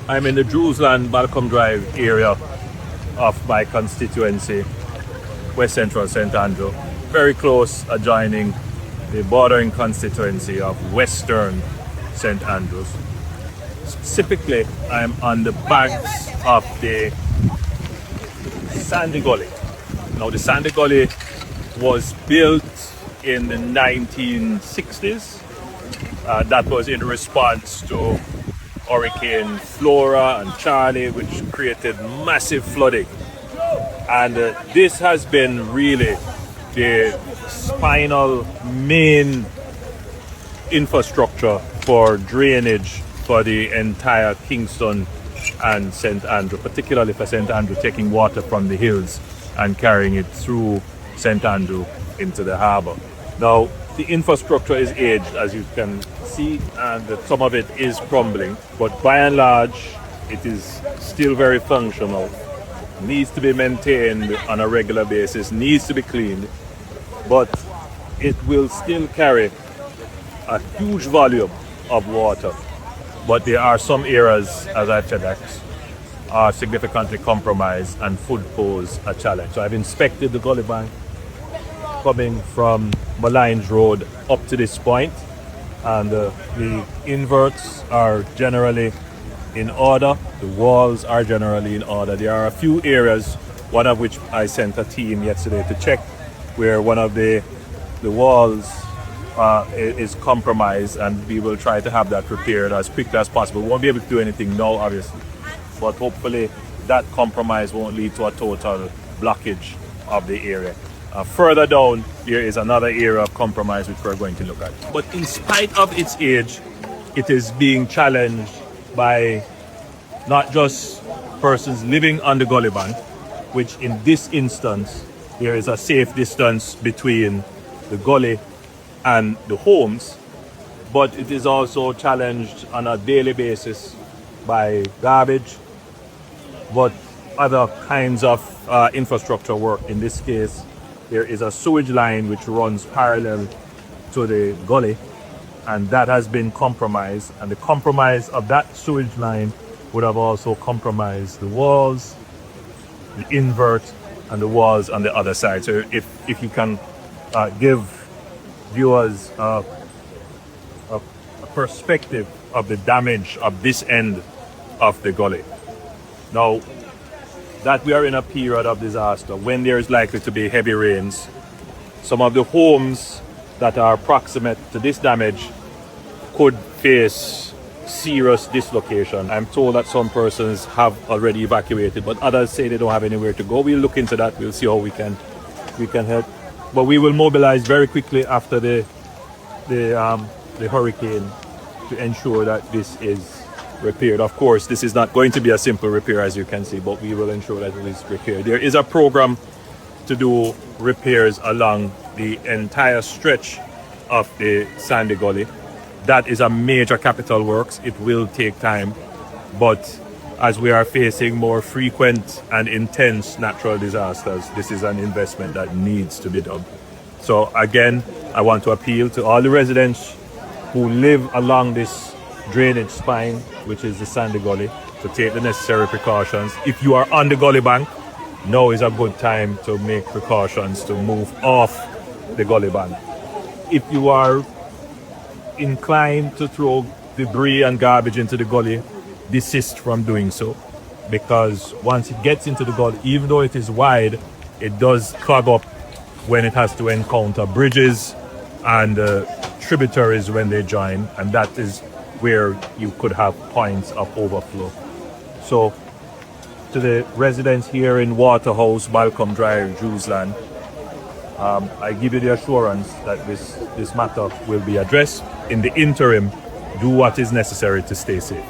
I'm in the Drewsland Balcombe Drive area of my constituency, West Central St Andrew, very close adjoining the bordering constituency of Western St Andrews. Specifically, I'm on the banks of the Sandy Gully. Now, the Sandy Gully was built in the 1960s. That was in response to Hurricane Flora and Charlie, which created massive flooding. And this has been really the spinal main infrastructure for drainage for the entire Kingston and St Andrew, particularly for St Andrew, taking water from the hills and carrying it through St Andrew into the harbour. Now, the infrastructure is aged, as you can see, and some of it is crumbling, but by and large, it is still very functional. Needs to be maintained on a regular basis, needs to be cleaned, but it will still carry a huge volume of water. But there are some areas, as I said, that are significantly compromised and would pose a challenge. So I've inspected the gully bank coming from Malines Road up to this point, and the inverts are generally in order, the walls are generally in order. There are a few areas, one of which I sent a team yesterday to check, where one of the walls is compromised, and we will try to have that repaired as quickly as possible. We won't be able to do anything now, obviously, but hopefully that compromise won't lead to a total blockage of the area. Further down, there is another area of compromise which we're going to look at. But in spite of its age, it is being challenged by not just persons living on the gully bank, which in this instance, there is a safe distance between the gully and the homes, but it is also challenged on a daily basis by garbage, but other kinds of infrastructure work. In this case, there is a sewage line which runs parallel to the gully, and that has been compromised, and the compromise of that sewage line would have also compromised the walls, the invert, and the walls on the other side. So if you can give viewers a perspective of the damage of this end of the gully. Now, that we are in a period of disaster, when there is likely to be heavy rains, some of the homes that are proximate to this damage could face serious dislocation. I'm told that some persons have already evacuated, but others say they don't have anywhere to go. We'll look into that. We'll see how we can help. But we will mobilize very quickly after the hurricane to ensure that this is repaired. Of course, this is not going to be a simple repair, as you can see, but we will ensure that it is repaired. There is a program to do repairs along the entire stretch of the Sandy Gully. That is a major capital works. It will take time, but as we are facing more frequent and intense natural disasters, this is an investment that needs to be done. So again, I want to appeal to all the residents who live along this drainage spine, which is the Sandy Gully, to take the necessary precautions. If you are on the gully bank, now is a good time to make precautions to move off the gully bank. If you are inclined to throw debris and garbage into the gully, desist from doing so, because once it gets into the gully, even though it is wide, it does clog up when it has to encounter bridges and tributaries when they join, and that is where you could have points of overflow. So to the residents here in Waterhouse, Balcombe Drive, Drewsland, I give you the assurance that this matter will be addressed. In the interim, do what is necessary to stay safe.